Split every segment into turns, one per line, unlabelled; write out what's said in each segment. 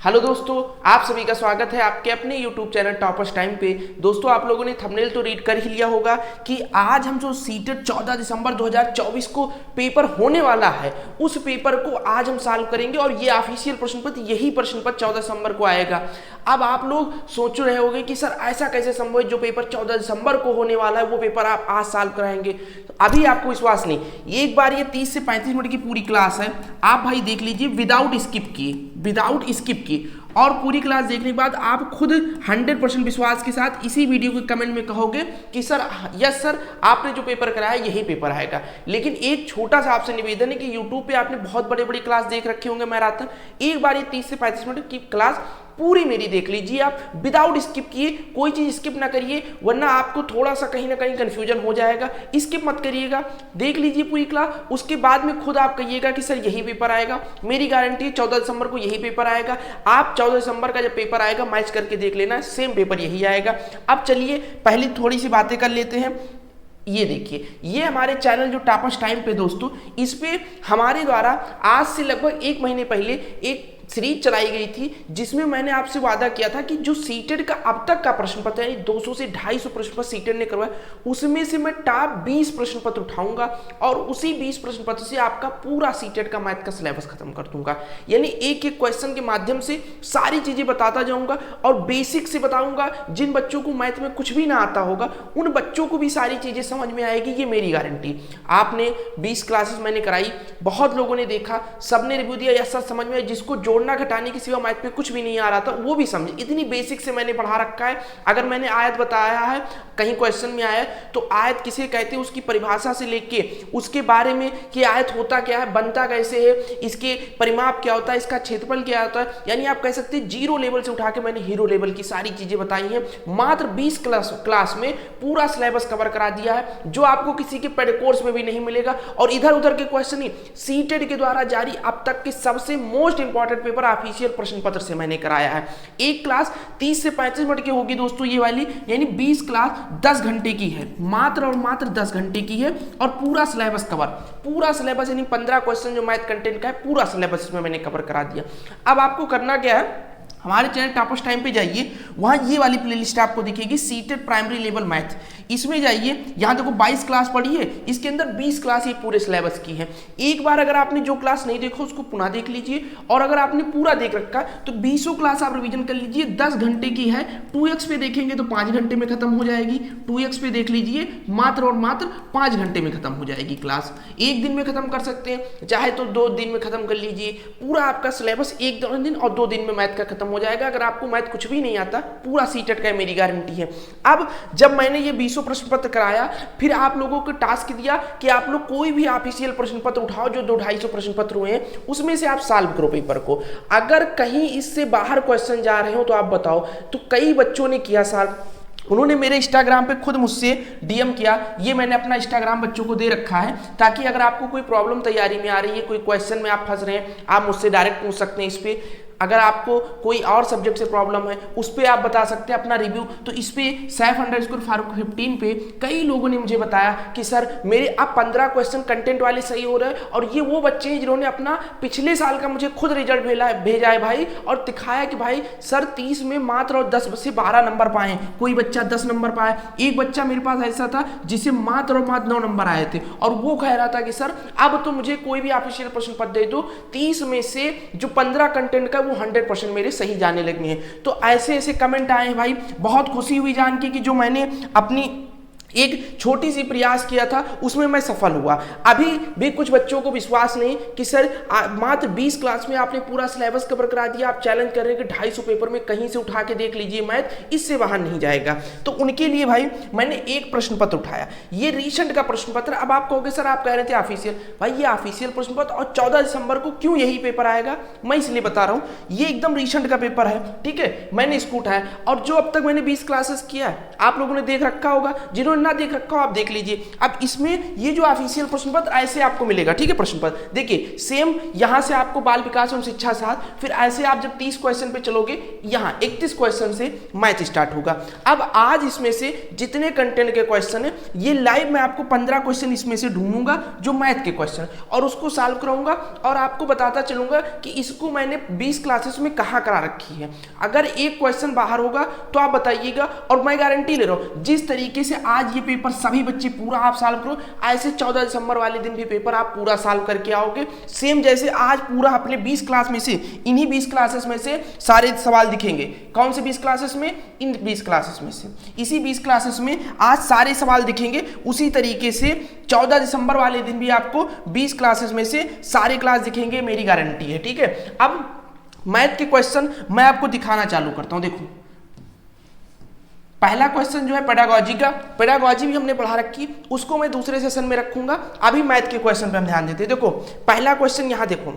Hello दोस्तों, आप सभी का स्वागत है आपके अपने YouTube चैनल टॉपर्स टाइम पे। दोस्तों, आप लोगों ने थंबनेल तो रीड कर ही लिया होगा कि आज हम जो सीटेट 14 दिसंबर 2024 को पेपर होने वाला है, उस पेपर को आज हम सॉल्व करेंगे और ये ऑफिशियल प्रश्न पत्र, यही प्रश्न पत्र 14 दिसंबर को आएगा। अब आप लोग सोच रहे होंगे कि सर ऐसा कैसे संभव है, जो पेपर 14 दिसंबर को होने वाला है वो पेपर आप आज सॉल्व कराएंगे। तो अभी आपको विश्वास नहीं, एक बार ये 30 से 35 मिनट की पूरी क्लास है, आप भाई देख लीजिए विदाउट स्किप किए और पूरी क्लास देखने के बाद आप खुद 100% विश्वास के साथ इसी वीडियो के कमेंट में कहोगे कि सर यस सर, आपने जो पेपर कराया यही पेपर आएगा। लेकिन एक छोटा सा आपसे निवेदन है कि यूट्यूब पे आपने बहुत बड़े बड़ी क्लास देख रखे होंगे मैराथन, एक बार ये 30 से 35 मिनट की क्लास पूरी मेरी देख लीजिए आप विदाउट स्किप किए, कोई चीज स्किप ना करिए वरना आपको थोड़ा सा कहीं ना कहीं कंफ्यूजन हो जाएगा। स्किप मत करिएगा, देख लीजिए पूरी क्लास, उसके बाद में खुद आप कहिएगा कि सर यही पेपर आएगा। मेरी गारंटी है 14 दिसंबर को यही पेपर आएगा। आप 14 दिसंबर का जब पेपर आएगा मैच करके देख लेना, सेम पेपर यही आएगा। अब चलिए पहले थोड़ी सी बातें कर लेते हैं। ये देखिए, ये हमारे चैनल जो टॉपर्स टाइम पे दोस्तों, इस पे हमारे द्वारा आज से लगभग 1 महीने पहले एक सीरीज चलाई गई थी, जिसमें मैंने आपसे वादा किया था कि जो सीटेट का अब तक का प्रश्न पत्र यानी 200 से 250 प्रश्न पत्र सीटेट ने करवाया, उसमें से मैं टॉप 20 प्रश्न पत्र उठाऊंगा और उसी 20 प्रश्न पत्र से आपका पूरा सीटेट का मैथ का सिलेबस खत्म कर दूंगा। यानी एक एक क्वेश्चन के माध्यम से सारी चीजें बताता जाऊंगा और बेसिक से बताऊंगा। जिन बच्चों को मैथ में कुछ भी ना आता होगा उन बच्चों को भी सारी चीजें समझ में आएगी, ये मेरी गारंटी। आपने 20 क्लासेस मैंने कराई, बहुत लोगों ने देखा, सबने रिव्यू दिया, यस सर समझ में आया। जिसको जोड़ना घटाने के सिवा मैथ पे कुछ भी नहीं आ रहा था वो भी समझे, इतनी बेसिक से मैंने पढ़ा रखा है। अगर मैंने आयत बताया है, कहीं क्वेश्चन में आया तो आयत किसे कहते हैं उसकी परिभाषा से लेके उसके बारे में कि आयत होता क्या है, बनता कैसे है, इसके परिमाप क्या होता है, इसका क्षेत्रफल क्या होता है, यानी आप कह सकते हैं जीरो लेवल से उठा के मैंने हीरो लेवल की सारी चीजें बताई हैं। मात्र 20 क्लास में पूरा सिलेबस कवर करा दिया है, जो आपको किसी के पेड कोर्स में भी नहीं मिलेगा। और इधर उधर के क्वेश्चन ही सीटेट के द्वारा जारी अब तक के सबसे मोस्ट इंपॉर्टेंट पेपर ऑफिशियल प्रश्न पत्र से मैंने कराया है। एक क्लास 30 से 35 मिनट की होगी दोस्तों ये वाली, यानी 20 क्लास 10 घंटे की है, मात्र और मात्र 10 घंटे की है और पूरा सिलेबस कवर, पूरा सिलेबस यानी 15 क्वेश्चन जो मैथ कंटेंट का है पूरा सिलेबस इसमें मैंने कवर करा दिया। अब आपको करना क्या है, हमारे चैनल टॉपर्स टाइम पे जाइए, वहां ये वाली प्लेलिस्ट आपको दिखेगी सीटेट प्राइमरी लेवल मैथ, इसमें जाइए। यहां देखो 22 क्लास पढ़ी है, इसके अंदर 20 क्लास ये पूरे सिलेबस की है। एक बार अगर आपने जो क्लास नहीं देखो उसको पुनः देख लीजिए, और अगर आपने पूरा देख रखा तो 20 क्लास आप रिवीजन कर लीजिए। 10 घंटे की है, 2x पे देखेंगे तो 5 घंटे में खत्म हो जाएगी, 2x पे देख लीजिए मात्र और मात्र 5 घंटे में खत्म हो जाएगी क्लास। एक दिन में खत्म कर सकते हैं, चाहे तो 2 दिन में खत्म कर लीजिए। पूरा आपका सिलेबस 1 दिन और 2 दिन में मैथ का खत्म हो जाएगा। अगर आपको मैथ कुछ भी नहीं आता, पूरा सीटेट का मेरी गारंटी है। अब जब मैंने ये 20 प्रश्न पत्र कराया, फिर आप लोगों को टास्क दिया कि आप लोग कोई भी ऑफिशियल प्रश्न पत्र उठाओ जो 200-250 प्रश्न पत्र हुए हैं, उसमें से आप सॉल्व करो पेपर को। अगर कहीं इससे बाहर क्वेश्चन जा रहे हो तो आप बताओ। तो कई बच्चों ने किया सॉल्व, उन्होंने मेरे इंस्टाग्राम पे खुद मुझसे डीएम किया। ये मैंने अपना इंस्टाग्राम बच्चों को दे रखा है, ताकि अगर आपको कोई प्रॉब्लम तैयारी में आ रही है, कोई क्वेश्चन में आप फंस रहे हैं, आप मुझसे डायरेक्ट पूछ सकते हैं इस पे। अगर आपको कोई और सब्जेक्ट से प्रॉब्लम है उस पर आप बता सकते हैं अपना रिव्यू। तो इस पे सैफ_फारूक15 पे कई लोगों ने मुझे बताया कि सर मेरे अब 15 क्वेश्चन कंटेंट वाले सही हो रहे हैं, और ये वो बच्चे हैं जिन्होंने अपना पिछले साल का मुझे खुद रिजल्ट भेजा है भाई, और दिखाया कि भाई सर 30 में मात्र और 10 से 12 नंबर पाए, कोई बच्चा 10 नंबर पाया। एक बच्चा मेरे पास ऐसा था जिसे मात्र और मात्र 9 नंबर आए थे, और वो कह रहा था कि सर अब तो मुझे कोई भी ऑफिशियल प्रश्न पत्र दे दो, 30 में से जो 15 कंटेंट का वो 100% मेरे सही जाने लगे हैं। तो ऐसे ऐसे कमेंट आए भाई, बहुत खुशी हुई जान के कि जो मैंने अपनी एक छोटी सी प्रयास किया था उसमें मैं सफल हुआ। अभी भी कुछ बच्चों को विश्वास नहीं कि सर मात्र 20 क्लास में आपने पूरा सिलेबस कवर करा दिया, आप चैलेंज कर रहे हैं कि 250 पेपर में कहीं से उठा के देख लीजिए मैथ, इससे बाहर नहीं जाएगा। तो उनके लिए भाई मैंने एक प्रश्न पत्र उठाया, ये रिसेंट का प्रश्न पत्र। अब आप कहोगे सर आप कह रहे थे ऑफिशियल, भाई ये ऑफिशियल प्रश्न पत्र और 14 दिसंबर को क्यों यही पेपर आएगा, मैं इसलिए बता रहा हूँ, ये एकदम रिसेंट का पेपर है, ठीक है, मैंने इसको उठाया। और जो अब तक मैंने 20 क्लासेस किया है, आप लोगों ने देख रखा होगा, जिन्होंने ना देख रखा हो आप देख लीजिए। अब इसमें ये जो ऑफिशियल प्रश्न पत्र ऐसे आपको मिलेगा, ठीक है। प्रश्न पत्र देखिए सेम यहां से आपको बाल विकास एवं शिक्षा साथ, फिर ऐसे आप जब 30 क्वेश्चन पे चलोगे यहां 31 क्वेश्चन से मैथ स्टार्ट होगा। अब आज इसमें से जितने कंटेंट के क्वेश्चन है ये लाइव मैं आपको 15 क्वेश्चन इसमें से ढूंढूंगा जो मैथ के क्वेश्चन और उसको सॉल्व कराऊंगा और आपको बताता चलूंगा कि इसको मैंने 20 क्लासेस में कहां करा रखी है। अगर एक क्वेश्चन बाहर होगा तो आप बताइएगा और मैं गारंटी ले रहा हूं जिस तरीके से आज ये पेपर सभी बच्चे पूरा आप सॉल्व करो, ऐसे 14 दिसंबर वाले दिन भी पेपर आप पूरा सॉल्व करके आओगे। सेम जैसे आज पूरा अपने 20 क्लास में से इन्हीं 20 क्लासेस में से सारे सवाल दिखेंगे। कौन से 20 क्लासेस में? इन 20 क्लासेस में से, इसी 20 क्लासेस में आज सारे सवाल दिखेंगे। उसी तरीके से 14 दिसंबर वाले दिन भी आपको 20 क्लासेस में से सारे क्लास दिखेंगे, मेरी गारंटी है, ठीक है। अब मैथ के क्वेश्चन मैं आपको दिखाना चालू करता हूं। देखो पहला क्वेश्चन जो है पेडागोजी का, पेडागोजी भी हमने पढ़ा रखी, उसको मैं दूसरे सेशन में रखूंगा। अभी मैथ के क्वेश्चन पे हम ध्यान देते हैं। देखो पहला क्वेश्चन यहां देखो,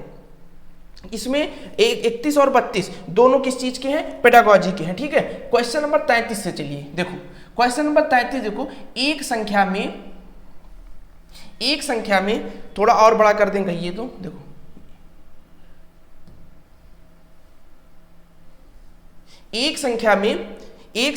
इसमें 31 और 32 दोनों किस चीज के हैं? पेडागोजी के हैं, ठीक है। क्वेश्चन नंबर 33 से चलिए। देखो क्वेश्चन नंबर 33 देखो, एक संख्या में थोड़ा और बड़ा कर दें कहिए तो, देखो एक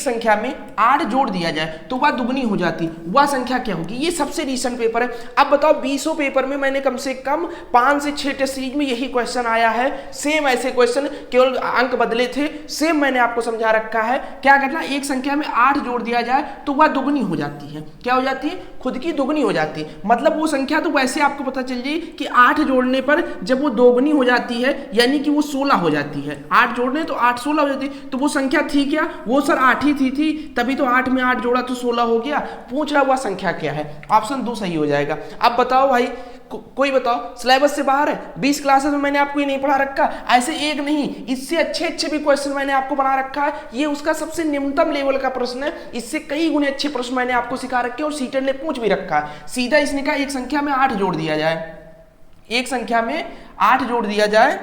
संख्या में 8 जोड़ दिया जाए तो वह दुगनी हो जाती, वह संख्या क्या होगी? ये सबसे रीसेंट पेपर है। अब बताओ 20 पेपर में मैंने कम से कम 5 से 6 टेस्ट सीरीज में यही क्वेश्चन आया है। सेम ऐसे क्वेश्चन, केवल अंक बदले थे, सेम मैंने आपको समझा रखा है। क्या करना? एक संख्या में 8 जोड़ दिया जाए तो वह दुगनी हो जाती है। क्या हो जाती है? खुद की दुगनी हो जाती है। मतलब वो संख्या तो वैसे आपको पता चल जाए कि 8 जोड़ने पर जब वो दोगुनी हो जाती है यानी कि वो 16 हो जाती है। 8 जोड़ने तो 8 16 हो जाती है, तो वो संख्या थी क्या? वो सर 8 ही थी तभी तो 8 में 8 जोड़ा तो 16 हो गया। पूछ रहा हुआ संख्या क्या है? ऑप्शन 2 सही हो जाएगा। अब बताओ भाई, कोई बताओ, सिलेबस से बाहर है, 20 क्लासेस में मैंने आपको ये नहीं पढ़ा रखा। ऐसे एक नहीं, इससे अच्छे भी क्वेश्चन मैंने आपको बना रखा है। ये उसका सबसे निम्नतम लेवल का प्रश्न है, इससे कई गुने अच्छे प्रश्न मैंने आपको सिखा रखे और सीटर ने पूछ भी रखा है। सीधा इसने कहा एक संख्या में 8 जोड़ दिया जाए, एक संख्या में 8 जोड़ दिया जाए,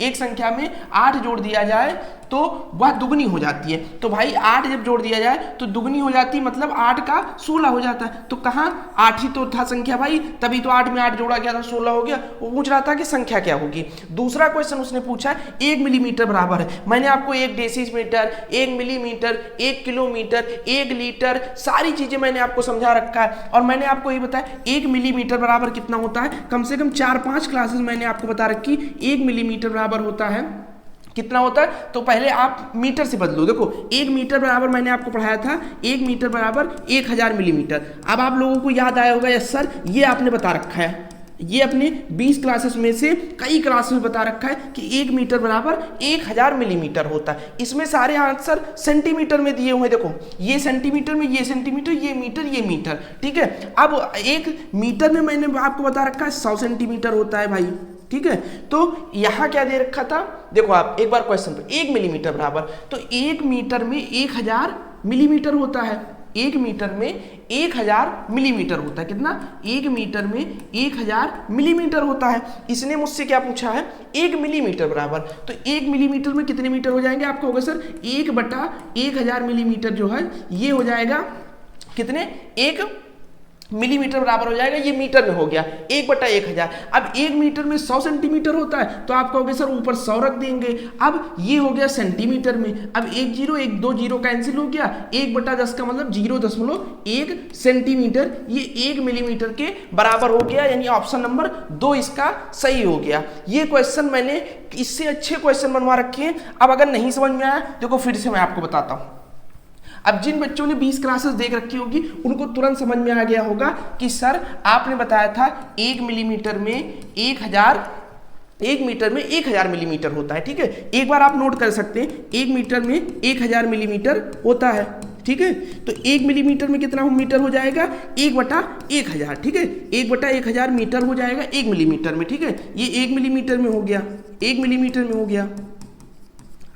एक संख्या में 8 जोड़ दिया जाए तो वह दुगनी हो जाती है। तो भाई 8 जब जोड़ दिया जाए तो दुगनी हो जाती है, मतलब 8 का 16 हो जाता है। तो कहाँ 8 ही तो था संख्या भाई, तभी तो 8 में 8 जोड़ा गया था 16 हो गया। वो पूछ रहा था कि संख्या क्या होगी। दूसरा क्वेश्चन उसने पूछा 1 मिलीमीटर बराबर है। मैंने आपको 1 डेसीमीटर, 1 मिलीमीटर, 1 किलोमीटर, 1 लीटर सारी चीजें मैंने आपको समझा रखा है। और मैंने आपको ये बताया 1 मिलीमीटर बराबर कितना होता है, कम से कम 4-5 क्लासेस मैंने आपको बता रखी। 1 मिलीमीटर बराबर होता है कितना होता है, तो पहले आप मीटर से बदलो। देखो 1 मीटर बराबर मैंने आपको पढ़ाया था, 1 मीटर बराबर 1000 मिलीमीटर। अब आप लोगों को याद आया होगा, यस सर ये आपने बता रखा है, ये अपने 20 क्लासेस में से कई क्लासेस में बता रखा है कि 1 मीटर बराबर 1000 मिलीमीटर होता है। इसमें सारे आंसर सेंटीमीटर में दिए हुए। देखो ये सेंटीमीटर में, ये सेंटीमीटर, ये मीटर, ये मीटर, ठीक है। अब 1 मीटर में मैंने आपको बता रखा है 100 सेंटीमीटर होता है भाई, ठीक है। तो यहां क्या दे रखा था, देखो आप एक बार क्वेश्चन पे 1 मिलीमीटर बराबर, तो 1 मीटर में 1000 मिलीमीटर होता है। 1 मीटर में 1000 मिलीमीटर होता है। कितना? 1 मीटर में 1000 मिलीमीटर होता है। इसने मुझसे क्या पूछा है? 1 मिलीमीटर बराबर, तो 1 मिलीमीटर में कितने मीटर हो जाएंगे? आपको होगा सर 1/1000 मिलीमीटर जो है ये हो जाएगा कितने? 1 मिलीमीटर बराबर हो जाएगा, ये मीटर में हो गया 1/1000। अब 1 मीटर में 100 सेंटीमीटर होता है, तो आप कहोगे सर ऊपर 100 रख देंगे। अब ये हो गया सेंटीमीटर में, अब 1 0 1 2 0 कैंसिल हो गया, 1/10 का मतलब 0.1 सेंटीमीटर, ये 1 मिलीमीटर के बराबर हो गया, यानी ऑप्शन नंबर 2 इसका सही हो गया। ये क्वेश्चन मैंने इससे अच्छे क्वेश्चन बनवा रखे हैं। अब अगर नहीं समझ में आया देखो फिर से मैं आपको बताता हूँ। अब जिन बच्चों ने 20 क्लासेस देख रखी होगी उनको तुरंत समझ में आ गया होगा कि सर आपने बताया था 1 मिलीमीटर में 1000, 1 मीटर में 1000 मिलीमीटर होता है, ठीक है। एक बार आप नोट कर सकते हैं 1 मीटर में 1000 मिलीमीटर होता है, ठीक है। तो 1 मिलीमीटर में कितना मीटर हो जाएगा? 1/1000, ठीक है। 1/1000 मीटर हो जाएगा 1 मिलीमीटर में, ठीक है। ये 1 मिलीमीटर में हो गया, 1 मिलीमीटर में हो गया।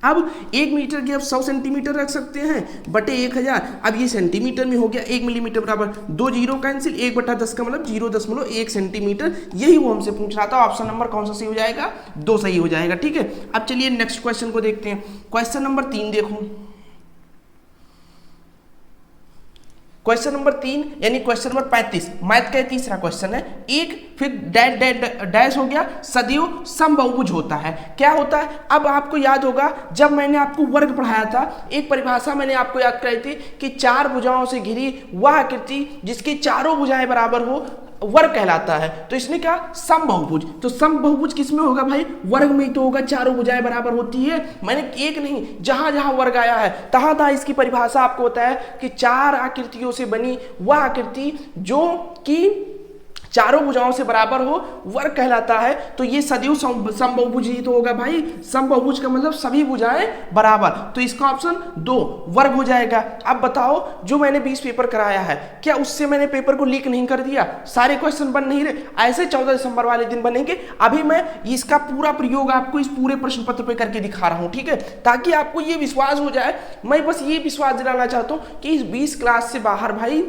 अब 1 मीटर के अब 100 सेंटीमीटर रख सकते हैं बटे 1000। अब ये सेंटीमीटर में हो गया, 1 मिलीमीटर बराबर 2 0 कैंसिल, 1/10 का मतलब 0.1 सेंटीमीटर। यही वो हमसे पूछ रहा था। ऑप्शन नंबर कौन सा सही हो जाएगा? 2 सही हो जाएगा, ठीक है। अब चलिए नेक्स्ट क्वेश्चन को देखते हैं। क्वेश्चन नंबर 3 देखो, क्वेश्चन नंबर 3 यानी क्वेश्चन नंबर 35 मैथ का तीसरा क्वेश्चन है। एक फिर डैश डैश डैश हो गया, सदैव समबहुभुज होता है। क्या होता है? अब आपको याद होगा जब मैंने आपको वर्ग पढ़ाया था, एक परिभाषा मैंने आपको याद कराई थी कि चार भुजाओं से घिरी वह आकृति जिसकी चारों भुजाएं बराबर हो वर्ग कहलाता है। तो इसने क्या? समबहुभुज। तो समबहुभुज किसमें होगा भाई? वर्ग में ही तो होगा, चारों भुजाएं बराबर होती है। मैंने एक नहीं, जहां जहां वर्ग आया है तहां तहां इसकी परिभाषा आपको बताया कि चार आकृतियों से बनी वह आकृति जो कि चारों भुजाओं से बराबर हो वर्ग कहलाता है। तो ये सदैव समबहुभुज ही तो होगा भाई। समबहुभुज का मतलब सभी भुजाएं बराबर, तो इसका ऑप्शन 2 वर्ग हो जाएगा। अब बताओ, जो मैंने 20 पेपर कराया है, क्या उससे मैंने पेपर को लीक नहीं कर दिया? सारे क्वेश्चन बन नहीं रहे, ऐसे 14 दिसंबर वाले दिन बनेंगे। अभी मैं इसका पूरा प्रयोग आपको इस पूरे प्रश्न पत्र पे करके दिखा रहा हूं, ठीक है, ताकि आपको ये विश्वास हो जाए। मैं बस ये विश्वास दिलाना चाहता हूं कि इस 20 क्लास से बाहर भाई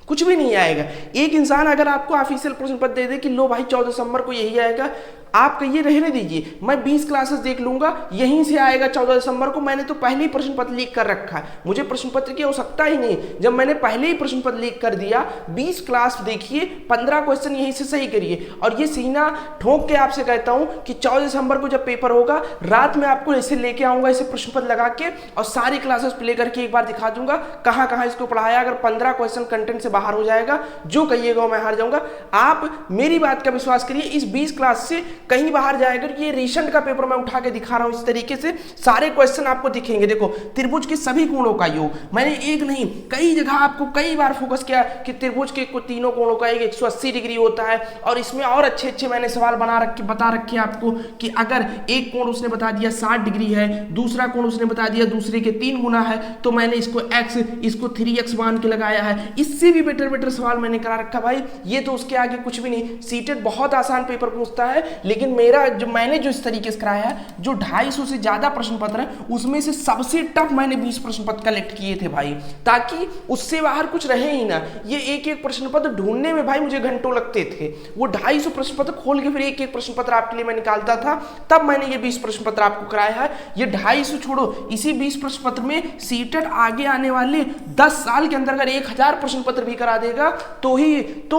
कुछ भी नहीं आएगा। एक इंसान अगर आपको ऑफिशियल प्रश्न पत्र दे दे कि लो भाई 14 दिसंबर को यही आएगा, आप कहिए रहने दीजिए, मैं 20 क्लासेस देख लूंगा, यहीं से आएगा 14 दिसंबर को। मैंने तो पहले ही प्रश्न पत्र लीक कर रखा है, मुझे प्रश्न पत्र की आवश्यकता ही नहीं। जब मैंने पहले ही प्रश्न पत्र लीक कर दिया, 20 क्लास देखिए, 15 क्वेश्चन यहीं से सही करिए। और ये सीना ठोक के आपसे कहता हूं कि 14 दिसंबर को जब पेपर होगा, रात में आपको ऐसे लेके आऊंगा, ऐसे प्रश्न पत्र लगा के, और सारी क्लासेस प्ले करके एक बार दिखा दूंगा कहां कहां इसको पढ़ाया। अगर 15 क्वेश्चन कंटेंट से बाहर हो जाएगा, जो कहिएगा मैं हार जाऊंगा। आप मेरी बात का विश्वास करिए, इस 20 क्लास से कहीं बाहर जाएगा। ये रिसेंट का पेपर मैं उठा के दिखा रहा हूं, इस तरीके से सारे क्वेश्चन आपको दिखेंगे। देखो, त्रिभुज के सभी कोणों का योग, मैंने एक नहीं कई जगह आपको कई बार फोकस किया कि त्रिभुज के तीनों कोणों का 180 डिग्री होता है। और इसमें और अच्छे अच्छे मैंने सवाल बता रखे आपको कि अगर एक कोण उसने बता दिया 60 डिग्री है, दूसरा कोण उसने बता दिया दूसरे के 3 गुना है, तो मैंने इसको x, इसको 3x मान के लगाया है। इससे भी बेटर सवाल मैंने करा रखा भाई। ये तो उसके आगे कुछ भी नहीं। सीटेट बहुत आसान पेपर पूछता है, लेकिन मेरा मैंने जो इस तरीके से कराया है, जो 250 से ज्यादा प्रश्न पत्र है, उसमें से सबसे टफ मैंने 20 प्रश्न पत्र कलेक्ट किए थे भाई, ताकि उससे बाहर कुछ रहे ही ना। ये एक एक प्रश्न पत्र ढूंढने में भाई मुझे घंटों लगते थे। वो 250 प्रश्न पत्र खोल के फिर एक एक प्रश्न पत्र आपके लिए मैं निकालता था, तब मैंने ये 20 प्रश्न पत्र आपको कराया है। ये 250 छोड़ो, इसी 20 प्रश्न पत्र में सीटेट आगे आने वाले 10 साल के अंदर अगर 1000 प्रश्न पत्र भी करा देगा तो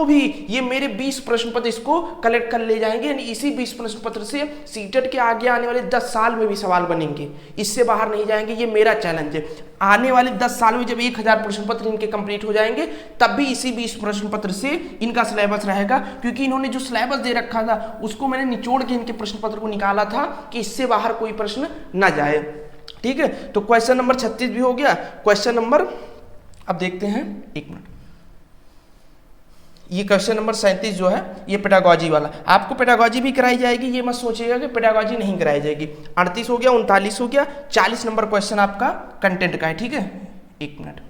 भी ये मेरे 20 प्रश्न पत्र इसको कलेक्ट कर ले जाएंगे। यानी इसी 20 प्रश्न पत्र से सीटेट के आगे आने वाले 10 साल में भी सवाल बनेंगे, इससे बाहर नहीं जाएंगे। ये मेरा चैलेंज है। आने वाले 10 साल में जब 1000 प्रश्न पत्र इनके कंप्लीट हो जाएंगे, तब भी इसी 20 प्रश्न पत्र से इनका सिलेबस रहेगा, क्योंकि इन्होंने जो सिलेबस दे रखा था उसको मैंने निचोड़ के इनके प्रश्न पत्र को निकाला था कि इससे बाहर कोई प्रश्न ना जाए। ठीक है, तो क्वेश्चन नंबर 36 भी हो गया। क्वेश्चन नंबर अब देखते हैं, एक मिनट, ये क्वेश्चन नंबर 37 जो है ये पेडागॉजी वाला। आपको पेडागॉजी भी कराई जाएगी, ये मत सोचिएगा कि पेडागॉजी नहीं कराई जाएगी। 38 हो गया, 39 हो गया, 40 नंबर क्वेश्चन आपका कंटेंट का है। ठीक है, एक मिनट,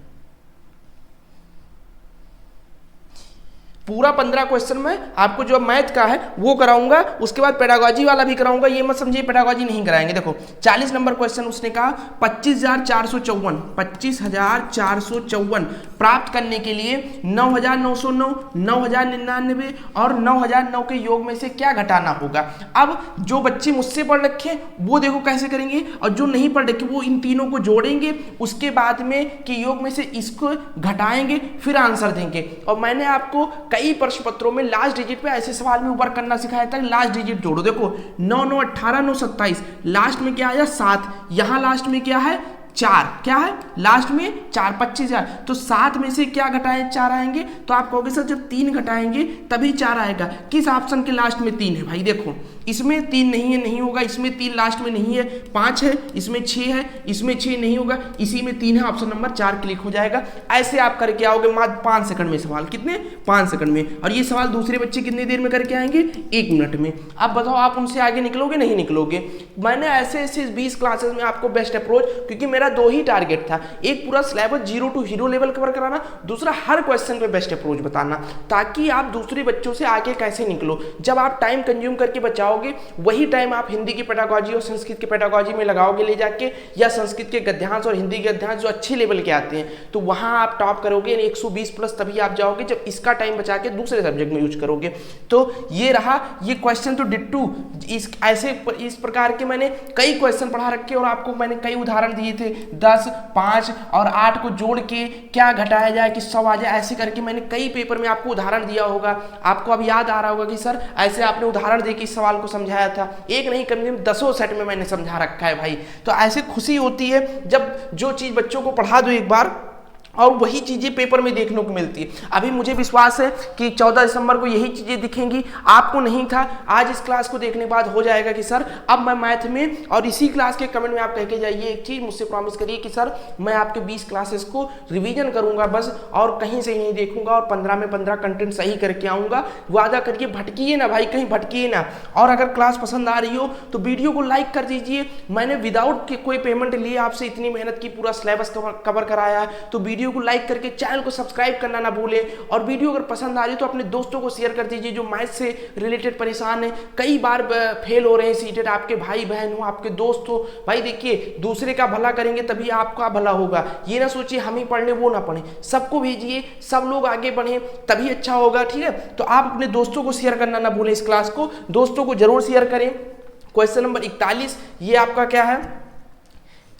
पूरा 15 क्वेश्चन में आपको जो मैथ का है वो कराऊंगा, उसके बाद पेडागॉजी वाला भी कराऊंगा। ये मत समझिए पेडागॉजी नहीं कराएंगे। देखो 40 नंबर क्वेश्चन उसने कहा 25,454 प्राप्त करने के लिए 9,909, 9,099 और 9,009 के योग में से क्या घटाना होगा। अब जो बच्चे मुझसे पढ़ रखे वो देखो कैसे करेंगे, और जो नहीं पढ़ रखे वो इन तीनों को जोड़ेंगे, उसके बाद में कि योग में से इसको घटाएंगे, फिर आंसर देंगे। और मैंने आपको कई प्रश्न पत्रों में लास्ट डिजिट पे ऐसे सवाल में वर्क करना सिखाया था। लास्ट डिजिट जोड़ो, देखो 9 9 18 9 27, लास्ट में क्या आया 7, यहाँ लास्ट में क्या है 4, क्या है लास्ट में 4, 25,000। तो 7 में से क्या घटाएं 4 आएंगे। तो आप कहोगे सर जब 3 घटाएंगे तभी 4 आएगा। किस ऑप्शन के लास्ट में 3 है भाई, देखो इसमें 3 नहीं है, नहीं होगा। इसमें 3 लास्ट में नहीं है, 5 है, इसमें 6 है, इसमें 6 नहीं होगा, इसी में 3 है, ऑप्शन नंबर 4 क्लिक हो जाएगा। ऐसे आप करके आओगे मात्र 5 सेकंड में सवाल, कितने 5 सेकंड में। और ये सवाल दूसरे बच्चे कितनी देर में करके आएंगे 1 मिनट में। अब बताओ आप उनसे आगे निकलोगे नहीं निकलोगे। मैंने ऐसे 20 क्लासेस में आपको बेस्ट अप्रोच, क्योंकि मेरा 2 ही टारगेट था, एक पूरा syllabus 0 to hero level cover कराना, दूसरा हर क्वेश्चन पे बेस्ट अप्रोच बताना, ताकि आप दूसरे बच्चों से आगे कैसे निकलो। जब आप टाइम कंज्यूम करके बचाओगे, वही टाइम आप हिंदी की पेडागॉजी और संस्कृत की पेडागॉजी में लगाओगे ले जाके, या संस्कृत के गद्यांश और हिंदी के गद्यांश जो अच्छे लेवल के आते हैं, तो वहां आप टॉप करोगे। 120 प्लस तभी आप जाओगे जब इसका टाइम बचा के दूसरे सब्जेक्ट में यूज करोगे। तो ये रहा, ये क्वेश्चन तो डिट्टू इस प्रकार के मैंने कई क्वेश्चन पढ़ा रखे और आपको मैंने कई उदाहरण दिए थे 10, 5 और 8 को जोड़ के क्या घटाया जाए कि 100 आ जाए, ऐसे करके मैंने कई पेपर में आपको उदाहरण दिया होगा। आपको अब याद आ रहा होगा कि सर ऐसे आपने उदाहरण देके इस सवाल को समझाया था। एक नहीं, कम से कम 10 सेट में मैंने समझा रखा है भाई। तो ऐसे खुशी होती है जब जो चीज़ बच्चों को पढ़ा दो एक बार और वही चीज़ें पेपर में देखने को मिलती है। अभी मुझे विश्वास है कि 14 दिसंबर को यही चीज़ें दिखेंगी, आपको नहीं था। आज इस क्लास को देखने के बाद हो जाएगा कि सर अब मैं मैथ में, और इसी क्लास के कमेंट में आप कह के जाइए एक चीज़, मुझसे प्रॉमिस करिए कि सर मैं आपके 20 क्लासेस को रिवीजन करूंगा बस, और कहीं से नहीं देखूंगा, और 15 में 15 कंटेंट सही करके आऊँगा। वादा करिए, भटकिए ना भाई, कहीं भटकिए ना। और अगर क्लास पसंद आ रही हो तो वीडियो को लाइक कर दीजिए। मैंने विदाउट कोई पेमेंट लिए आपसे इतनी मेहनत की, पूरा सिलेबस कवर कराया है, तो वीडियो को लाइक करके चैनल को सब्सक्राइब करना ना भूलें। और वीडियो अगर पसंद आ रही है तो अपने दोस्तों को शेयर कर दीजिए जो मैथ से रिलेटेड परेशान है, कई बार फेल हो रहे हैं सीटेट, आपके भाई बहन हो, आपके दोस्त हो। भाई देखिए, दूसरे का भला करेंगे तभी आपका भला होगा। ये ना सोचिए हम ही पढ़ लें वो ना पढ़ें, सबको भेजिए, सब लोग आगे बढ़ें तभी अच्छा होगा, ठीक है। तो आप अपने दोस्तों को शेयर करना ना भूलें, इस क्लास को दोस्तों को जरूर शेयर करें। क्वेश्चन नंबर 41 ये आपका क्या है,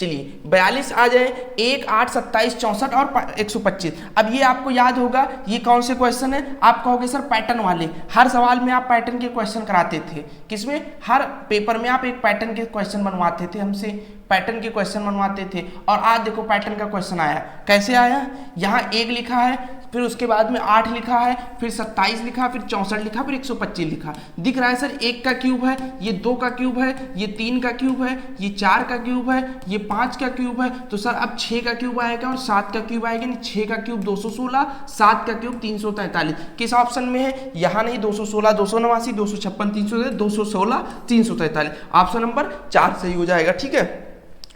चलिए 42 आ जाए, 1, 8, 27, 64 और 125। अब ये आपको याद होगा ये कौन से क्वेश्चन है। आप कहोगे सर पैटर्न वाले, हर सवाल में आप पैटर्न के क्वेश्चन कराते थे, किसमें, हर पेपर में आप एक पैटर्न के क्वेश्चन बनवाते थे हमसे, पैटर्न के क्वेश्चन बनवाते थे। और आज देखो पैटर्न का क्वेश्चन आया, कैसे आया, यहाँ 1 लिखा है, फिर उसके बाद में 8 लिखा है, फिर 27 लिखा, फिर 64 लिखा, फिर 125 लिखा। दिख रहा है सर 1 का क्यूब है, ये 2 का क्यूब है, ये 3 का क्यूब है, ये 4 का क्यूब है, ये 5 का क्यूब है। तो सर अब 6 का क्यूब आएगा और 7 का क्यूब आएगा, 6 का क्यूब 216, 7 का क्यूब 343। किस ऑप्शन में है, यहाँ नहीं, 216, 289, 256, 300, 216, 343। ऑप्शन नंबर 4 सही हो जाएगा, ठीक है।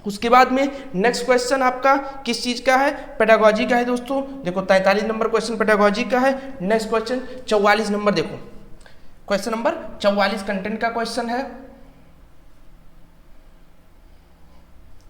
उसके बाद में नेक्स्ट क्वेश्चन आपका किस चीज का है, पेडागोजी का है दोस्तों। देखो 43 नंबर क्वेश्चन पेडागोजी का है। नेक्स्ट क्वेश्चन 44 नंबर, देखो क्वेश्चन नंबर 44 कंटेंट का क्वेश्चन है।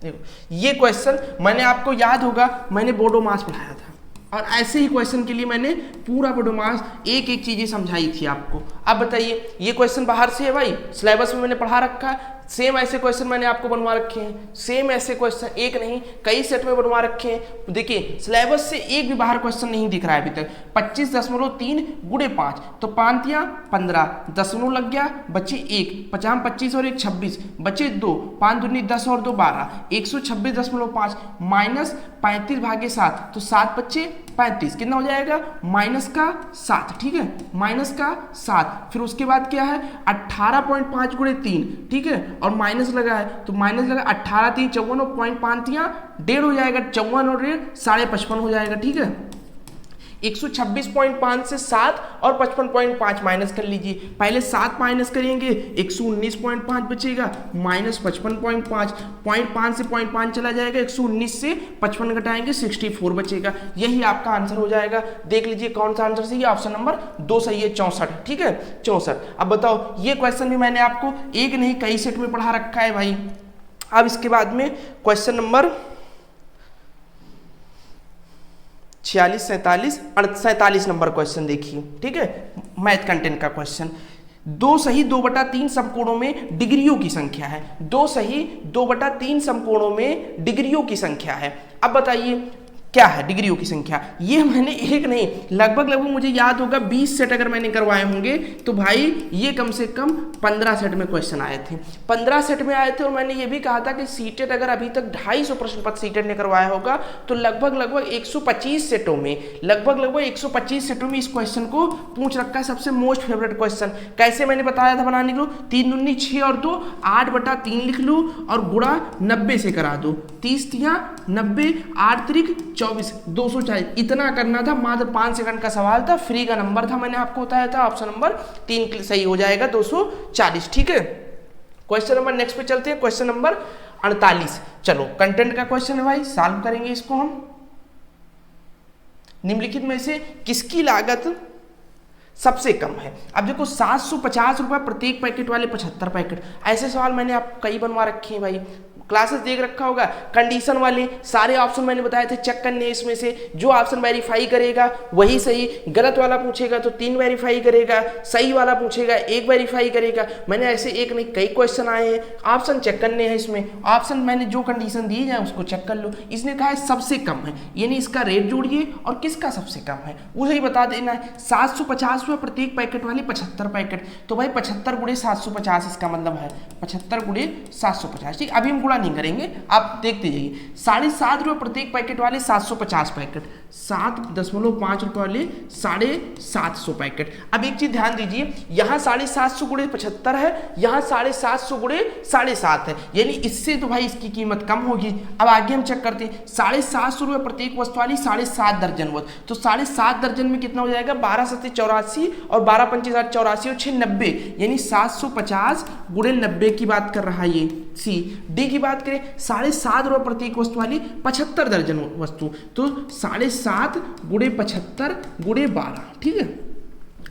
देखो ये क्वेश्चन मैंने, आपको याद होगा मैंने बोडो मास पढ़ाया था, और ऐसे ही क्वेश्चन के लिए मैंने पूरा बोडो मास एक एक चीजें समझाई थी आपको। अब बताइए, ये क्वेश्चन बाहर से है भाई, सिलेबस में मैंने पढ़ा रखा है, सेम ऐसे क्वेश्चन मैंने आपको बनवा रखे हैं, सेम ऐसे क्वेश्चन एक नहीं कई सेट में बनवा रखे हैं। देखिए सिलेबस से एक भी बाहर क्वेश्चन नहीं दिख रहा है अभी तक। 25.3 गुणे 5, तो 5 या 15, दशमलव लग गया, बचे 1, 50 25 और 1 26, बचे 2, 5 दूनी 10 और 2 12, 126.5 माइनस 35 भागे 7, तो 7 बच्चे 35, कितना हो जाएगा, माइनस का 7, ठीक है, माइनस का 7। फिर उसके बाद क्या है 18.5 गुणे 3, ठीक है, और माइनस लगा है तो माइनस लगा 18 3 54 और 0.5 1.5 हो जाएगा, 54 और 1.5 55 हो जाएगा, ठीक है। 126.5 से 7 और 55.5 माइनस कर लीजिए। पहले 7 माइनस करेंगे, 119.5 बचेगा, माइनस 55.5, 0.5 से 0.5 चला जाएगा, 119 से 55 घटाएंगे 64 बचेगा। यही आपका आंसर हो जाएगा। देख लीजिए कौन सा आंसर सही है, ऑप्शन नंबर 2 सही है, 64, ठीक है 64। अब बताओ, ये क्वेश्चन भी मैंने आपको एक नहीं कई सेट में पढ़ा रखा है भाई। अब इसके बाद में क्वेश्चन नंबर 46, 47, 47 नंबर क्वेश्चन देखिए, ठीक है, मैथ कंटेंट का क्वेश्चन। 2 सही 2/3 समकोणों में डिग्रियों की संख्या है। 2 सही 2/3 समकोणों में डिग्रियों की संख्या है। अब बताइए क्या है डिग्रियों की संख्या। ये मैंने एक नहीं लगभग मुझे याद होगा 20 सेट अगर मैंने करवाए होंगे तो भाई ये कम से कम 15 सेट में क्वेश्चन आए थे, 15 सेट में आए थे। और मैंने ये भी कहा था कि सीटेट अगर अभी तक 250 प्रश्न पत्र सीटेट ने करवाया होगा तो लगभग 125 सेटों में, लगभग 125 सेटों में इस क्वेश्चन को पूछ रखा है। सबसे मोस्ट फेवरेट क्वेश्चन कैसे मैंने बताया था बनाने को, 3 दूनी 6 और 2 8/3 लिख लो और गुणा 90 से करा दो, 30 तिया 90, 8 त्रिक 24, 240 इतना करना था। मात्र 5 सेकंड का सवाल था, फ्री का नंबर था, मैंने आपको बताया था। ऑप्शन नंबर 3 सही हो जाएगा, 240, ठीक है। क्वेश्चन नंबर नेक्स्ट पे चलते हैं, क्वेश्चन नंबर 48। चलो कंटेंट का क्वेश्चन है भाई, सॉल्व करेंगे इसको हम। निम्नलिखित में से किसकी लागत सबसे कम है। अब देखो 750 रुपये प्रत्येक पैकेट वाले 75 पैकेट, ऐसे सवाल मैंने आप कई बनवा रखे हैं भाई। क्लासेस देख रखा होगा, कंडीशन वाले सारे ऑप्शन मैंने बताए थे, चेक करने इसमें से जो ऑप्शन वेरीफाई करेगा वही सही, गलत वाला पूछेगा तो 3 वेरीफाई करेगा, सही वाला पूछेगा 1 वेरीफाई करेगा। मैंने ऐसे एक नहीं कई क्वेश्चन आए हैं, ऑप्शन चेक करने हैं इसमें, ऑप्शन मैंने जो कंडीशन दी जाए उसको चेक कर लो। इसने कहा है सबसे कम है, यानी इसका रेट जोड़िए और किसका सबसे कम है वो ही बता देना है। 750 रुपये प्रत्येक पैकेट वाली 75 पैकेट, तो भाई 75 गुणे 750 इसका मतलब है 75 गुणे 750। ठीक, अभी हम गुणा नहीं करेंगे, आप देखते जाइए। 7.5 रुपये प्रत्येक पैकेट वाले 750 पैकेट, 7.5 रुपये वाले 750 पैकेट। अब एक चीज ध्यान दीजिए, यहाँ 750 गुणे 75 है, यहाँ 750 गुणे 7.5 है, यानी इससे तो भाई इसकी कीमत कम होगी। अब आगे हम चेक करते हैं, 750 रुपये प्रत्येक वस्तु वाली 7.5 दर्जन वस्तु, तो 7.5 दर्जन में कितना हो जाएगा 12 7 84 और 12 5 84 और 6 90, यानी 750 गुणे 90 की बात कर रहा है ये सी। डी की बात करें 7.5 रुपये प्रत्येक वस्तु वाली 75 दर्जन वस्तु, तो 7.5 गुणे 75 गुणे 12। ठीक है,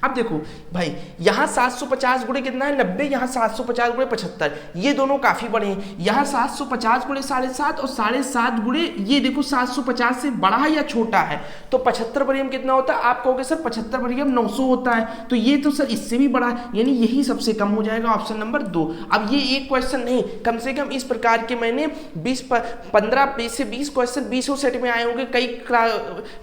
अब देखो भाई यहाँ 750 गुणे कितना है 90, यहाँ 750 गुणे 75, ये दोनों काफी बड़े हैं। यहाँ 750 गुणे 7.5 और 7.5 गुणे ये देखो 750 से बड़ा है या छोटा है, तो 75 परियम कितना होता है, आप कहोगे सर 75 परियम 900 होता है, तो ये तो सर इससे भी बड़ा है, यानी यही सबसे कम हो जाएगा, ऑप्शन नंबर 2। अब ये एक क्वेश्चन नहीं, कम से कम इस प्रकार के मैंने 15 से 20 क्वेश्चन 20 सेट में आए होंगे, कई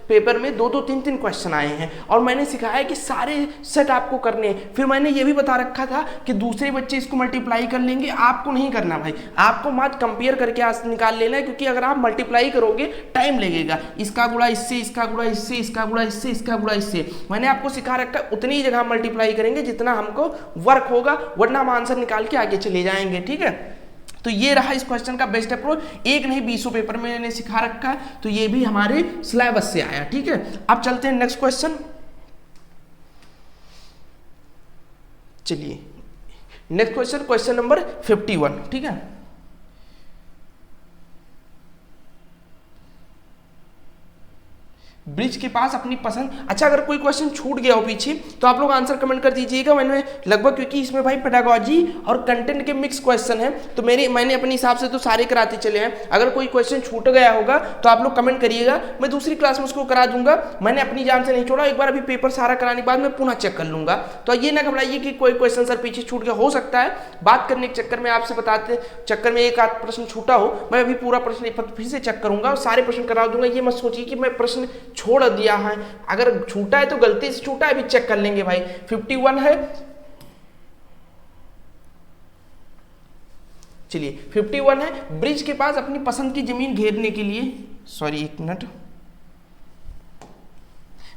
पेपर में 2 3 क्वेश्चन आए हैं, और मैंने सिखाया कि सारे सेट आपको करने। फिर मैंने ये भी बता रखा था कि दूसरे बच्चे इसको मल्टीप्लाई कर लेंगे, आपको नहीं करना भाई, आपको मात्र कंपेयर करके आज निकाल लेना है, क्योंकि अगर आप मल्टीप्लाई करोगे टाइम लगेगा, इसका गुणा इससे, इसका गुणा इससे, इसका गुणा इससे, इसका गुणा इससे। मैंने आपको सिखा रखा उतनी ही जगह मल्टीप्लाई करेंगे जितना हमको वर्क होगा, वरना हम आंसर निकाल के आगे चले जाएंगे। ठीक है, तो ये रहा इस क्वेश्चन का बेस्ट अप्रोच, एक नहीं 20 पेपर में मैंने सिखा रखा है, तो ये भी हमारे सिलेबस से आया। ठीक है, अब चलते हैं नेक्स्ट क्वेश्चन। चलिए नेक्स्ट क्वेश्चन, क्वेश्चन नंबर 51। ठीक है, ब्रिज के पास अपनी पसंद। अच्छा, अगर कोई क्वेश्चन छूट गया हो पीछे तो आप लोग आंसर कमेंट कर दीजिएगा। मैंने लगभग, क्योंकि इसमें भाई पेडागॉजी और कंटेंट के मिक्स क्वेश्चन है, तो मैंने अपने हिसाब से तो सारे कराते चले हैं। अगर कोई क्वेश्चन छूट गया होगा तो आप लोग कमेंट करिएगा, मैं दूसरी क्लास में उसको करा दूंगा। मैंने अपनी जान से नहीं छोड़ा, एक बार अभी पेपर सारा कराने के बाद मैं पुनः चेक कर लूंगा। तो ये ना घबराइए कि कोई क्वेश्चन सर पीछे छूट गया, हो सकता है बात करने के चक्कर में, आपसे बताते चक्कर में एक आध प्रश्न छूटा हो। मैं अभी पूरा प्रश्न फिर से चेक करूंगा और सारे प्रश्न करा दूंगा। ये मत सोचिए कि मैं प्रश्न छोड़ दिया है, अगर छूटा है तो गलती से छूटा है, अभी चेक कर लेंगे भाई। 51 है, चलिए 51 है, ब्रिज के पास अपनी पसंद की जमीन घेरने के लिए, सॉरी एक मिनट,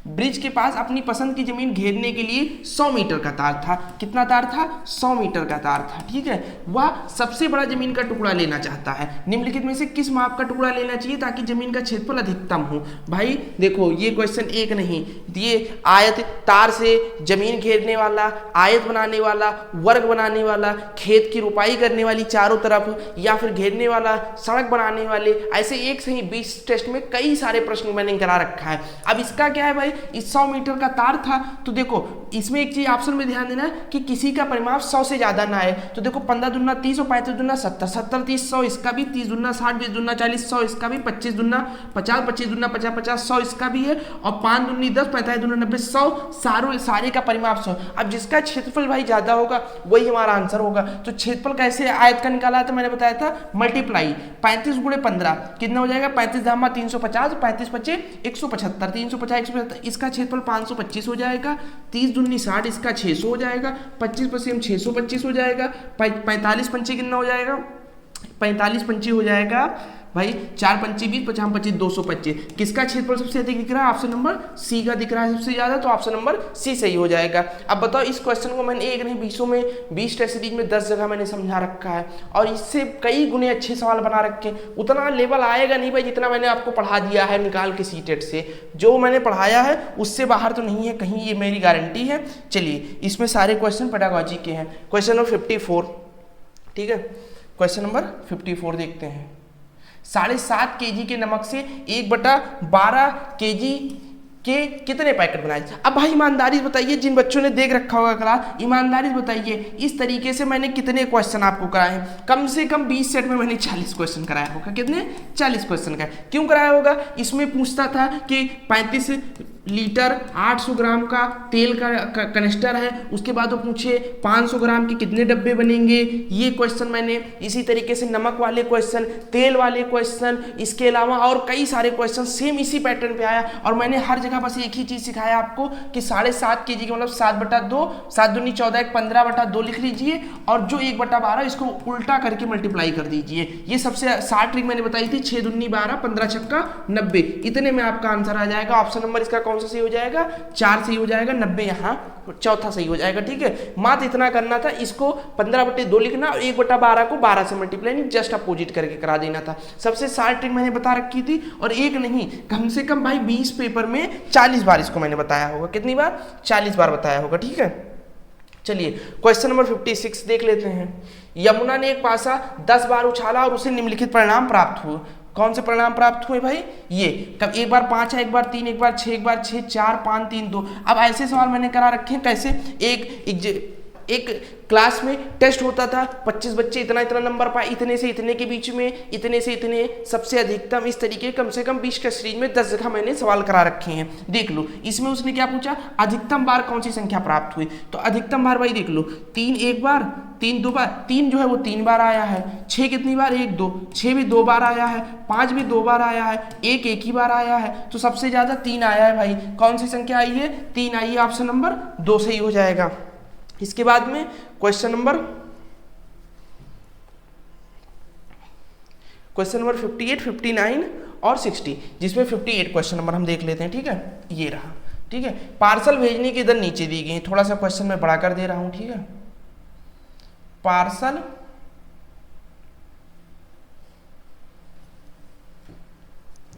ब्रिज के पास अपनी पसंद की जमीन घेरने के लिए 100 मीटर का तार था। कितना तार था? 100 मीटर का तार था। ठीक है, वह सबसे बड़ा जमीन का टुकड़ा लेना चाहता है। निम्नलिखित में से किस माप का टुकड़ा लेना चाहिए ताकि जमीन का क्षेत्रफल अधिकतम हो? भाई देखो, ये क्वेश्चन एक नहीं दिए, आयत, तार से जमीन घेरने वाला, आयत बनाने वाला, वर्ग बनाने वाला, खेत की रुपाई करने वाली चारों तरफ, या फिर घेरने वाला, सड़क बनाने वाले, ऐसे एक से ही 20 टेस्ट में कई सारे प्रश्न मैंने करा रखा है। अब इसका क्या है भाई, इस 100 मीटर का तार था, तो देखो इसमें एक चीज ऑप्शन में ध्यान देना कि किसी का परिमाप 100 से ज्यादा ना है। तो देखो 15 दूना 30 और 35 दूना 70, 70 30 100 इसका भी, 30 दूना 60, 20 दूना 40 100 इसका भी, 25 दूना 50, 25 दूना 50, 50 100 इसका भी है, और 5 दूनी 10, 45 दूना 90 100, सारे का परिमाप 100। अब जिसका क्षेत्रफल भाई ज्यादा होगा वही हमारा आंसर होगा। तो क्षेत्रफल कैसे आयत का निकाला था, मैंने बताया था मल्टीप्लाई 35 गुणे 15 कितना हो जाएगा, 35 धामा 350, 35 पचे 175, 350 175, इसका क्षेत्रफल 525 हो जाएगा, 30 दूनी 60 इसका 600 हो जाएगा, 25 पचे 625 हो जाएगा, 45 पंचे कितना हो जाएगा, 45 पंचे हो जाएगा भाई 4 पंचे 20, 50 25 225। किसका क्षेत्रफल सबसे अधिक दिख रहा है? ऑप्शन नंबर सी का दिख रहा है सबसे ज्यादा, तो ऑप्शन नंबर सी सही हो जाएगा। अब बताओ, इस क्वेश्चन को मैंने एक नहीं 20 में 20 टेस्ट सीरीज में 10 जगह मैंने समझा रखा है, और इससे कई गुने अच्छे सवाल बना रखे। उतना लेवल आएगा नहीं भाई जितना मैंने आपको पढ़ा दिया है निकाल के सीटेट से, जो मैंने पढ़ाया है उससे बाहर तो नहीं है कहीं, ये मेरी गारंटी है। चलिए, इसमें सारे क्वेश्चन पेडागॉजी के हैं। क्वेश्चन नंबर 54, ठीक है, क्वेश्चन नंबर 54 देखते हैं। 7.5 kg के नमक से 1/12 kg के कितने पैकेट बनाए। अब भाई ईमानदारी से बताइए, जिन बच्चों ने देख रखा होगा क्लास, ईमानदारी से बताइए इस तरीके से मैंने कितने क्वेश्चन आपको कराए हैं। कम से कम 20 सेट में मैंने 40 क्वेश्चन कराया होगा। कितने? 40 क्वेश्चन का। क्यों कराया होगा? इसमें पूछता था कि 35 लीटर 800 ग्राम का तेल का कनिस्टर है, उसके बाद वो पूछे 500 ग्राम के कितने डब्बे बनेंगे, ये क्वेश्चन मैंने। इसी तरीके से नमक वाले क्वेश्चन, तेल वाले क्वेश्चन, इसके अलावा और कई सारे क्वेश्चन सेम इसी पैटर्न पे आया। और मैंने हर जगह बस एक ही चीज सिखाया आपको कि 7.5 kg का मतलब 7/2, 7 दूनी 14, 15/2 लिख लीजिए, और जो 1/12 इसको उल्टा करके मल्टीप्लाई कर दीजिए। ये सबसे 60 ट्रिक मैंने बताई थी। 6 दूनी 12, 15 छक्का 90, इतने में आपका आंसर आ जाएगा। ऑप्शन नंबर इसका कौन सा सही हो जाएगा? 4 सही हो जाएगा। 90 यहाँ चौथा सही हो जाएगा। ठीक है, मात्र इतना करना था, इसको 15/2 लिखना और 1/12 को 12 से मल्टीप्लाई नहीं, जस्ट अपोजिट करके करा देना था। सबसे 60 ट्रिक मैंने बता रखी थी, और एक नहीं कम से कम भाई 20 पेपर में 40 बार इसको मैंने बताया होगा। कितनी बार? 40 बार बताया होगा। ठीक है, चलिए क्वेश्चन नंबर 56 देख लेते हैं। यमुना ने एक पासा 10 बार उछाला और उसे निम्नलिखित परिणाम प्राप्त हुए। कौन से परिणाम प्राप्त हुए भाई? ये कब एक बार 5 है, एक बार 3, एक बार 6, एक बार 6, 4, 5, 3, 2। अब ऐसे सवाल मैंने करा रखे हैं। कैसे? एक क्लास में टेस्ट होता था, 25 बच्चे इतना इतना नंबर पाए, इतने से इतने के बीच में, इतने से इतने, सबसे अधिकतम, इस तरीके कम से कम 20 का सीरीज में 10 जगह मैंने सवाल करा रखे हैं। देख लो, इसमें उसने क्या पूछा? अधिकतम बार कौन सी संख्या प्राप्त हुई। तो अधिकतम बार भाई देख लो, 3 एक बार, 3 2 बार। 3 जो है वो 3 बार आया है। 6 कितनी बार? 1 2। 6 भी 2 बार आया है। 5 भी 2 बार आया है। 1 एक ही बार आया है। तो सबसे ज्यादा 3 आया है भाई। कौन सी संख्या आई है? 3 आई है। ऑप्शन नंबर 2 सही हो जाएगा। इसके बाद में क्वेश्चन नंबर 58, 59 और 60, जिसमें 58 क्वेश्चन नंबर हम देख लेते हैं। ठीक है, ये रहा। ठीक है, पार्सल भेजने की दर नीचे दी गई। थोड़ा सा क्वेश्चन मैं बड़ा कर दे रहा हूं। ठीक है, पार्सल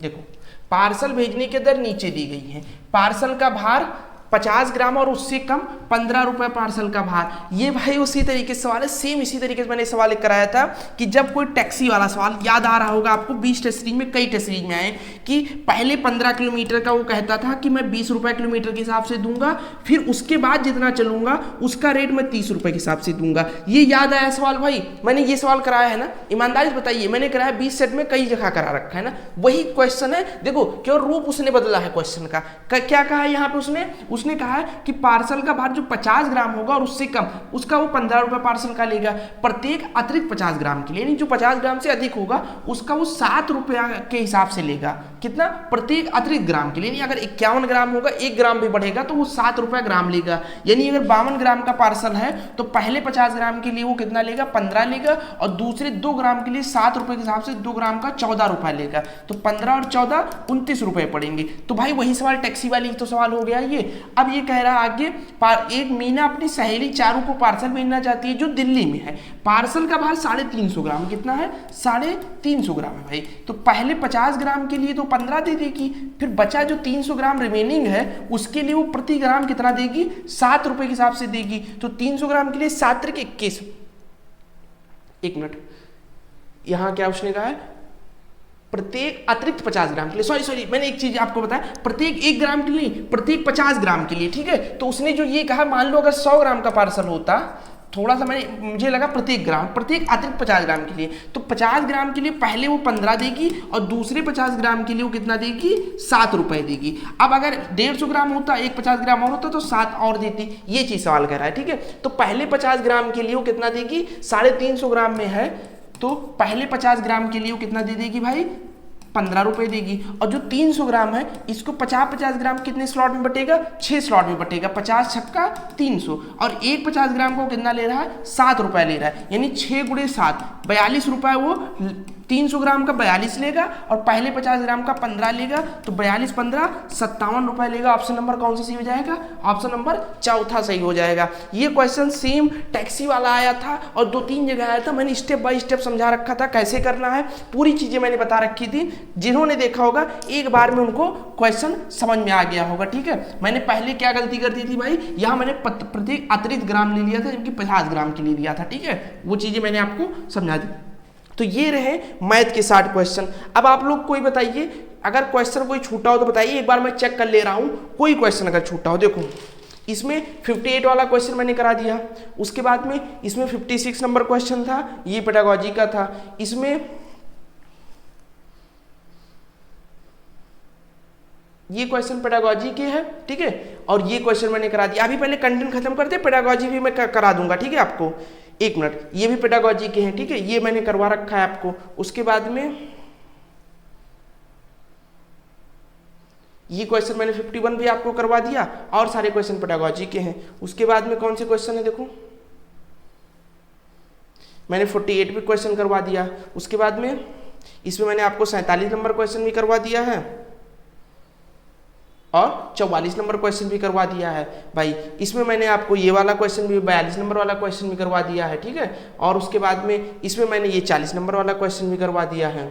देखो, पार्सल भेजने की दर नीचे दी गई है। पार्सल का भार 50 ग्राम और उससे कम 15 रुपए पार्सल का भार। ये भाई उसी तरीके से सवाल है, सेम इसी तरीके से मैंने सवाल कराया था कि जब कोई टैक्सी वाला सवाल याद आ रहा होगा आपको, 20 टेस्ट सीरीज में, कई टेस्ट सीरीज में आए कि पहले 15 किलोमीटर का वो कहता था कि मैं 20 रुपए किलोमीटर के हिसाब से दूंगा, फिर उसके बाद जितना चलूंगा उसका रेट मैं 30 रुपए के हिसाब से दूंगा। ये याद आया सवाल भाई? मैंने ये सवाल कराया है ना, ईमानदारी से बताइए। मैंने कराया 20 सेट में, कई जगह करा रखा है ना, वही क्वेश्चन है। देखो केवल रूप उसने बदला है क्वेश्चन का। क्या कहा है यहाँ पे उसने कहा है कि पार्सल का भार जो 50 ग्राम होगा और उससे कम, उसका वो 15 रुपए पार्सल का लेगा। प्रत्येक अतिरिक्त 50 ग्राम के लिए, यानी जो 50 ग्राम से अधिक होगा उसका वो 7 रुपया के हिसाब से लेगा। कितना? प्रत्येक अतिरिक्त ग्राम के लिए। यानी अगर 51 ग्राम होगा, 1 ग्राम भी बढ़ेगा तो वो 7 रुपया ग्राम लेगा। यानी अगर 52 ग्राम का पार्सल है तो पहले 50 ग्राम के लिए वो कितना लेगा? 15 लेगा, और दूसरे 2 ग्राम के लिए 7 रुपए के हिसाब से 2 ग्राम का 14 रुपया लेगा। तो 15 और 14 29 रुपए पड़ेंगे। तो भाई वही सवाल टैक्सी वाली तो सवाल हो गया ये। अब ये कह रहा आगे, एक मीना अपनी सहेली चारू को पार्सल भेजना चाहती है जो दिल्ली में है। पार्सल का भार 350 ग्राम। कितना है? 350 ग्राम है भाई। तो पहले 50 ग्राम के लिए तो 15 दे देगी, फिर बचा जो 300 ग्राम रिमेनिंग है उसके लिए वो प्रति ग्राम कितना देगी? 7 रुपए के हिसाब से देगी। तो 300 ग्राम के लिए 7 त्रिक 21। एक मिनट, यहां क्या उसने कहा है? प्रत्येक अतिरिक्त 50 ग्राम के लिए, सॉरी मैंने एक चीज आपको बताया, प्रत्येक 1 ग्राम के लिए, प्रत्येक 50 ग्राम के लिए। ठीक है, तो उसने जो ये कहा, मान लो अगर 100 ग्राम का पार्सल होता, थोड़ा सा मुझे लगा प्रत्येक ग्राम, प्रत्येक अतिरिक्त 50 ग्राम के लिए। तो 50 ग्राम के लिए पहले वो 15 देगी और दूसरे 50 ग्राम के लिए वो कितना देगी? 7 रुपए देगी। अब अगर 150 ग्राम होता, एक 50 ग्राम और होता तो 7 और देती। ये चीज सवाल कर रहा है। ठीक है, तो पहले 50 ग्राम के लिए वो कितना देगी? 350 ग्राम में है तो पहले 50 ग्राम के लिए वो कितना दे देगी भाई? 15 रुपए देगी। और जो 300 ग्राम है इसको 50-50 ग्राम कितने स्लॉट में बटेगा? 6 स्लॉट में बटेगा। 50 छक्का 300, और एक 50 ग्राम को कितना ले रहा है? 7 रुपए ले रहा है। यानी 6 × 7 42 रुपए वो 300 ग्राम का 42 लेगा और पहले 50 ग्राम का 15 लेगा। तो 42 15 57 रुपए लेगा। ऑप्शन नंबर कौन सा सही हो जाएगा? ऑप्शन नंबर चौथा सही हो जाएगा। ये क्वेश्चन सेम टैक्सी वाला आया था और 2-3 जगह आया था। मैंने स्टेप बाय स्टेप समझा रखा था कैसे करना है, पूरी चीजें मैंने बता रखी थी। जिन्होंने देखा होगा एक बार में उनको क्वेश्चन समझ में आ गया होगा। ठीक है, मैंने पहले क्या गलती कर दी थी भाई? यहाँ मैंने प्रत्येक अतिरिक्त ग्राम ले लिया था जबकि 50 ग्राम के लिए दिया था। ठीक है, वो चीजें मैंने आपको समझा दी। तो ये रहे मैथ के 60 क्वेश्चन। अब आप लोग कोई बताइए, अगर क्वेश्चन कोई छूटा हो तो बताइए, एक बार मैं चेक कर ले रहा हूं कोई क्वेश्चन अगर छूटा हो। देखो इसमें 58 वाला क्वेश्चन मैंने करा दिया, उसके बाद में इसमें 56 नंबर क्वेश्चन था, ये पेडागोजी का था, इसमें ये क्वेश्चन पेडागोजी के है, ठीक है, और ये क्वेश्चन मैंने करा दिया। अभी पहले कंटेंट खत्म करते, पेडागोजी भी मैं करा दूंगा, ठीक है आपको, एक मिनट, ये भी पेडागोजी के हैं, ठीक है, ये मैंने करवा रखा है आपको। उसके बाद में ये क्वेश्चन मैंने 51 भी आपको करवा दिया और सारे क्वेश्चन पेडागोजी के हैं। उसके बाद में कौन से क्वेश्चन है, देखो मैंने 48 भी क्वेश्चन करवा दिया। उसके बाद में इसमें मैंने आपको 47 नंबर क्वेश्चन भी करवा दिया है और 44 नंबर क्वेश्चन भी करवा दिया है भाई। इसमें मैंने आपको ये वाला क्वेश्चन भी 42 नंबर वाला क्वेश्चन भी करवा दिया है, ठीक है, और उसके बाद में इसमें मैंने ये 40 नंबर वाला क्वेश्चन भी करवा दिया है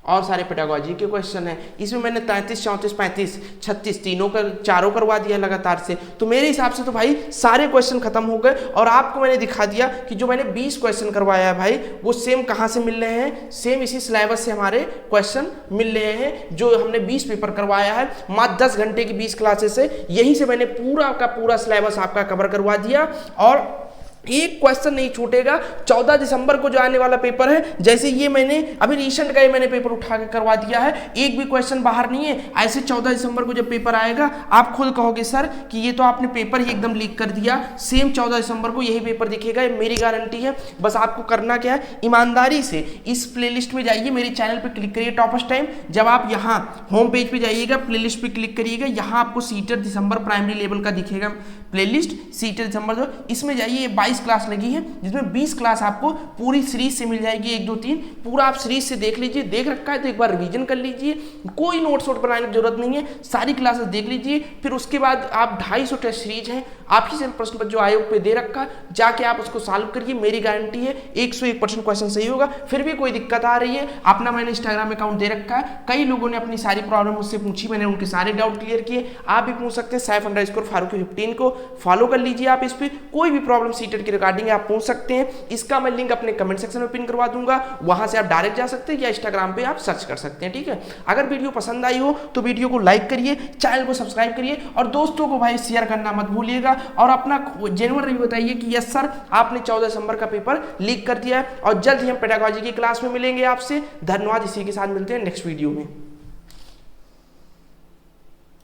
और सारे पेडागोजी के क्वेश्चन है। इसमें मैंने 33, 34, 35, 36 तीनों का चारों करवा दिया लगातार से। तो मेरे हिसाब से तो भाई सारे क्वेश्चन खत्म हो गए और आपको मैंने दिखा दिया कि जो मैंने 20 क्वेश्चन करवाया है भाई वो सेम कहाँ से मिल रहे हैं, सेम इसी सिलेबस से हमारे क्वेश्चन मिल रहे हैं जो हमने 20 पेपर करवाया है मात्र 10 घंटे की 20 क्लासेस से। यहीं से मैंने पूरा का पूरा सिलेबस आपका कवर करवा दिया और एक क्वेश्चन नहीं छूटेगा। 14 दिसंबर को जो आने वाला पेपर है, जैसे ये मैंने अभी रिसेंट का ये मैंने पेपर उठा के करवा दिया है, एक भी क्वेश्चन बाहर नहीं है। ऐसे 14 दिसंबर को जब पेपर आएगा आप खुद कहोगे सर कि ये तो आपने पेपर ही एकदम लीक कर दिया, सेम 14 दिसंबर को यही पेपर दिखेगा, ये मेरी गारंटी है। बस आपको करना क्या है, ईमानदारी से इस प्लेलिस्ट में जाइए, मेरे चैनल पर क्लिक करिए टॉपर्स टाइम। जब आप यहाँ होम पेज पे जाइएगा, प्लेलिस्ट पे क्लिक करिएगा, यहाँ आपको सीटेड दिसंबर प्राइमरी लेवल का दिखेगा प्लेलिस्ट, सीटेड दिसंबर जो, इसमें जाइए 22 क्लास लगी है जिसमें 20 क्लास आपको पूरी सीरीज से मिल जाएगी, 1, 2, 3 पूरा आप सीरीज से देख लीजिए। देख रखा है तो एक बार रिवीजन कर लीजिए, कोई नोट्स वोट बनाने की जरूरत नहीं है, सारी क्लासेस देख लीजिए। फिर उसके बाद आप 250 टेस्ट सीरीज हैं, आप ही से प्रश्न पत्र जो आयोग पे दे रखा है, जाके आप उसको सॉल्व करिए, मेरी गारंटी है 101% क्वेश्चन सही होगा। फिर भी कोई दिक्कत आ रही है, अपना मैंने इंस्टाग्राम अकाउंट दे रखा है, कई लोगों ने अपनी सारी प्रॉब्लम मुझसे पूछी, मैंने उनके सारे डाउट क्लियर किए, आप भी पूछ सकते हैं। Saif_Faruqi15 को फॉलो कर लीजिए, आप इस पर कोई भी प्रॉब्लम सीटेड की रिगार्डिंग आप पूछ सकते हैं। इसका मैं लिंक अपने कमेंट सेक्शन में पिन करवा दूंगा, वहां से आप डायरेक्ट जा सकते हैं या इंस्टाग्राम पे आप सर्च कर सकते हैं, ठीक है। अगर वीडियो पसंद आई हो तो वीडियो को लाइक करिए, चैनल को सब्सक्राइब करिए और दोस्तों को भाई शेयर करना मत भूलिएगा और अपना जेन्युइन रिव्यू बताइए कि यस सर आपने 14 दिसंबर का पेपर लीक कर दिया है। और जल्द ही हम पेडागोजी की क्लास में मिलेंगे आपसे। धन्यवाद, इसी के साथ मिलते हैं नेक्स्ट वीडियो में।